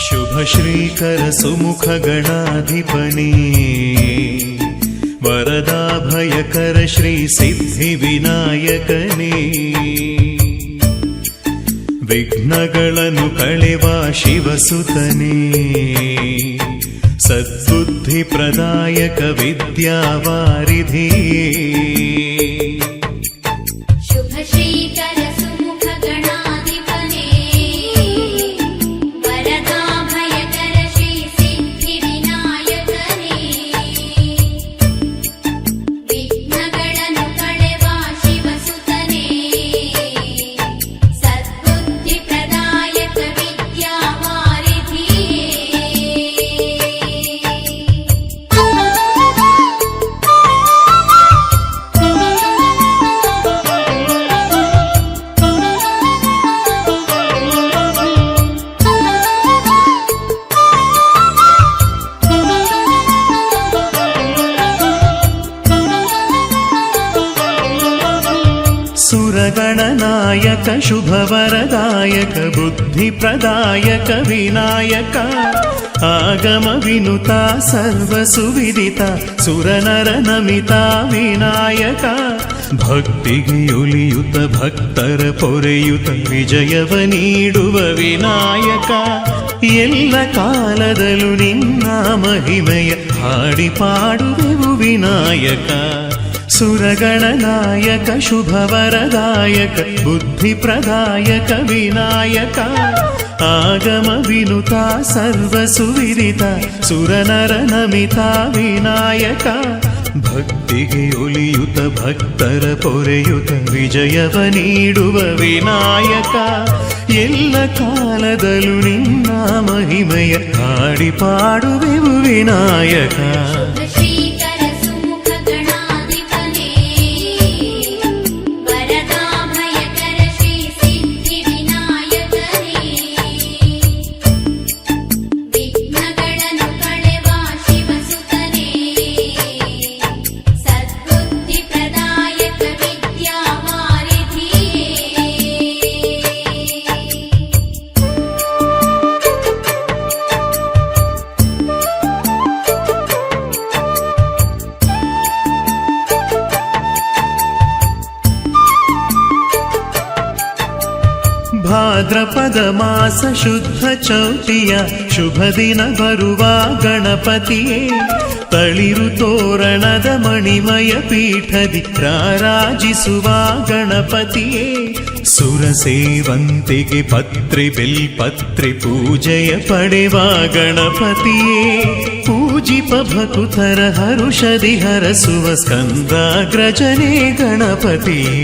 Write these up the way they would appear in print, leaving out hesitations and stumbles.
ಶುಭ ಶ್ರೀಕರ ಸುಮುಖ ಗಣಾಧಿಪನೇ ವರದಾಭಯಕರ ಶ್ರೀ ಸಿದ್ಧಿ ವಿನಾಯಕನೇ ವಿಘ್ನಗಳನ್ನು ಕಳೆವ ಶಿವಸುತನೇ ಸದ್ಬುದ್ಧಿ ಪ್ರದಾಯಕ ವಿದ್ಯಾವಾರಿಧಿಯೇ ಸುರಗಣನಾಯಕ ಶುಭವರದಾಯಕ ಬುದ್ಧಿಪ್ರದಾಯಕ ವಿನಾಯಕ ಆಗಮ ವಿನುತ ಸರ್ವಸುವಿದಿತ ಸುರನರ ನಮಿತ ವಿನಾಯಕ ಭಕ್ತಿಗೆ ಒಲಿಯುತ ಭಕ್ತರ ಪೊರೆಯುತ ವಿಜಯವ ನೀಡುವ ವಿನಾಯಕ ಎಲ್ಲ ಕಾಲದಲ್ಲೂ ನಿನ್ನ ಮಹಿಮೆಯ ಹಾಡಿ ಪಾಡುವೆವು ವಿನಾಯಕ ಸುರಗಣನಾಯಕ ಶುಭವರದಾಯಕ ಬುದ್ಧಿಪ್ರದಾಯಕ ವಿನಾಯಕ ಆಗಮ ವಿನುತ ಸರ್ವಸುವಿದಿತ ಸುರನರ ನಮಿತ ವಿನಾಯಕ ಭಕ್ತಿಗೆ ಒಲಿಯುತ ಭಕ್ತರ ಪೊರೆಯುತ ವಿಜಯವ ನೀಡುವ ವಿನಾಯಕ ಎಲ್ಲ ಕಾಲದಲ್ಲೂ ನಿನ್ನ ಮಹಿಮೆಯ ಹಾಡಿ ಪಾಡುವೆವು ವಿನಾಯಕ ಭಾದ್ರಪದ ಮಾಸ ಶುದ್ಧ ಚೌತಿಯ ಶುಭ ದಿನ ಬರುವ ಗಣಪತಿಯೇ ತಳಿರು ತೋರಣದ ಮಣಿಮಯ ಪೀಠದಿ ರಾರಾಜಿಸುವ ಗಣಪತಿಯೇ ಸುರಸೇವಂತಿಗೆ ಪತ್ರಿ ಬಿಲ್ಪತ್ರಿ ಪೂಜೆಯ ಪಡೆವ ಗಣಪತಿಯೇ ಪೂಜಿಪ ಭಕುತರ ಹರುಷದಿ ಹರಸುವ ಸ್ಕಂದಾಗ್ರಜನೇ ಗಣಪತಿಯೇ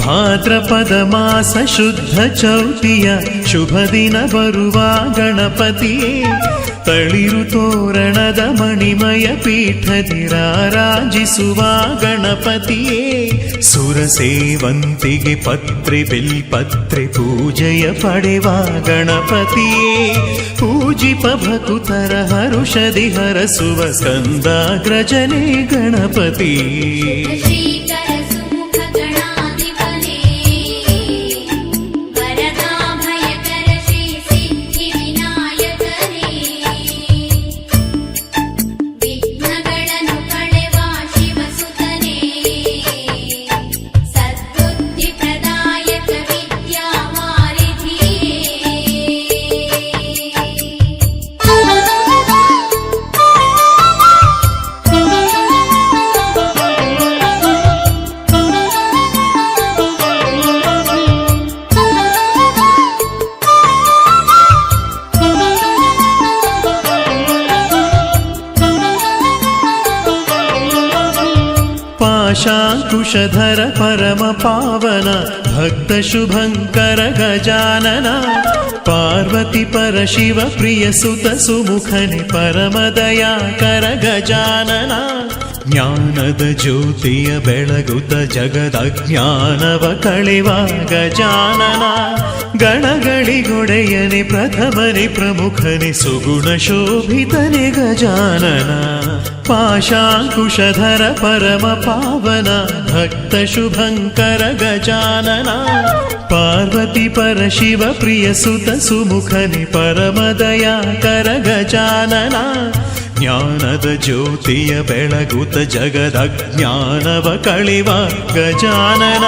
ಭಾದ್ರಪದ ಮಾಸ ಶುದ್ಧ ಚೌತಿಯ ಶುಭ ದಿನ ಬರುವ ಗಣಪತಿಯೇ ತಳಿರು ತೋರಣದ ಮಣಿಮಯ ಪೀಠದಿ ರಾರಾಜಿಸುವ ಗಣಪತಿಯೇ ಸುರಸೇವಂತಿಗೆ ಪತ್ರಿ ಬಿಲ್ಪತ್ರಿ ಪೂಜೆಯ ಪಡೆವ ಗಣಪತಿಯೇ ಪೂಜಿಪ ಭಕುತರ ಹರುಷದಿ ಹರಸುವ ಸ್ಕಂದಾಗ್ರಜನೇ ಗಣಪತಿಯೇ ಪಾಶಾಂಕುಶಧರ ಪರಮ ಪಾವನ ಭಕ್ತ ಶುಭಂಕರ ಗಜಾನನ ಪಾರ್ವತಿ ಪರಶಿವ ಪ್ರಿಯ ಸುತ ಸುಮುಖನೆ ಪರಮ ದಯಾಕರ ಗಜಾನನ ಜ್ಞಾನದ ಜ್ಯೋತಿಯ ಬೆಳಗುತ್ತ ಜಗದಜ್ಞಾನವ ಕಳೆವ ಗಜಾನನ ಗಣಗಳಿಗೊಡೆಯನೆ ಪ್ರಥಮನೆ ಪ್ರಮುಖನೆ ಸುಗುಣ ಶೋಭಿತನೆ ಗಜಾನನ ಪಾಶಾಂಕುಶಧರ ಪರಮ ಪಾವನ ಭಕ್ತ ಶುಭಂಕರ ಗಜಾನನ ಪಾರ್ವತಿ ಪರಶಿವ ಪ್ರಿಯ ಸುತ ಸುಮುಖನೆ ಪರಮ ದಯಾಕರ ಗಜಾನನ ಜ್ಞಾನದ ಜ್ಯೋತಿಯ ಬೆಳಗುತ್ತ ಜಗದಜ್ಞಾನವ ಕಳೆವ ಗಜಾನನ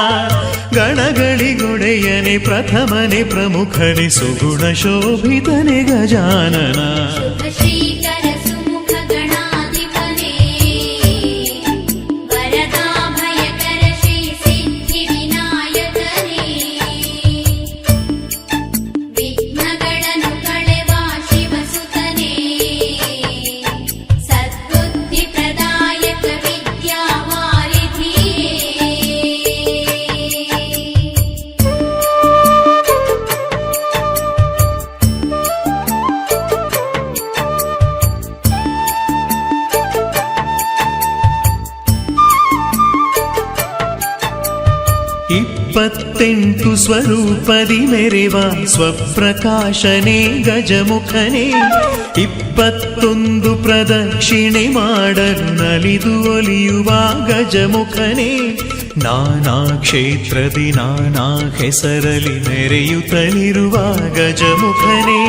ಗಣಗಳಿಗೊಡೆಯನೆ ಪ್ರಥಮನೆ ಪ್ರಮುಖನೆ ಸುಗುಣ ಶೋಭಿತನೆ ಗಜಾನನ ಶ್ರೀಕರ ಸುಮುಖ ಗಣಾಧಿಪನೇ ವರದಾ ಭಯಕರ ಶ್ರೀ ಸಿದ್ಧಿ ವಿನಾಯಕನೇ ವಿಘ್ನಗಳನ್ನು ಕಳೆವ ಶಿವಸುತನೇ ಸದ್ಬುದ್ಧಿ ಪ್ರದಾಯಕ ವಿದ್ಯಾವಾರಿಧಿಯೇ ಇಪ್ಪತ್ತೆಂಟು ಸ್ವರೂಪದಿ ಮೆರೆವ ಸ್ವಪ್ರಕಾಶನೇ ಗಜಮುಖನೇ 21 ಪ್ರದಕ್ಷಿಣೆ ಮಾಡಲು ನಲಿದು ಒಲಿಯುವ ಗಜಮುಖನೇ ನಾನಾ ಕ್ಷೇತ್ರದಿ ನಾನಾ ಹೆಸರಲಿ ಮೆರೆಯುತ್ತಲಿರುವ ಗಜಮುಖನೇ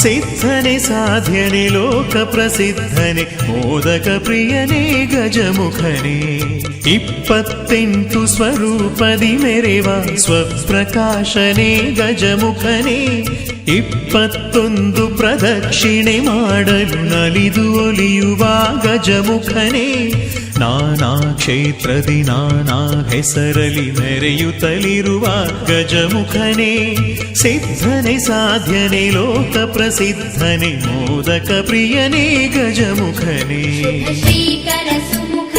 ಸಿದ್ಧನೆ ಸಾಧ್ಯನೆ ಲೋಕ ಪ್ರಸಿದ್ಧನೆ ಮೋದಕ ಪ್ರಿಯನೇ ಗಜಮುಖನೇ 28 ಸ್ವರೂಪದಿ ಮೆರೆವ ಸ್ವಪ್ರಕಾಶನೇ ಗಜಮುಖನೇ 21 ಪ್ರದಕ್ಷಿಣೆ ಮಾಡಲು ನಲಿದು ಒಲಿಯುವ ಗಜಮುಖನೇ ನಾನಾ ಕ್ಷೇತ್ರದಿ ನಾನಾ ಹೆಸರಲಿ ಮೆರೆಯುತ್ತಲಿರುವ ಗಜಮುಖನೇ ಸಿದ್ಧನೆ ಸಾಧ್ಯನೆ ಲೋಕ ಪ್ರಸಿದ್ಧನೆ ಮೋದಕ ಪ್ರಿಯನೇ ಗಜಮುಖನೇ ಶ್ರೀಕರ ಸುಮುಖ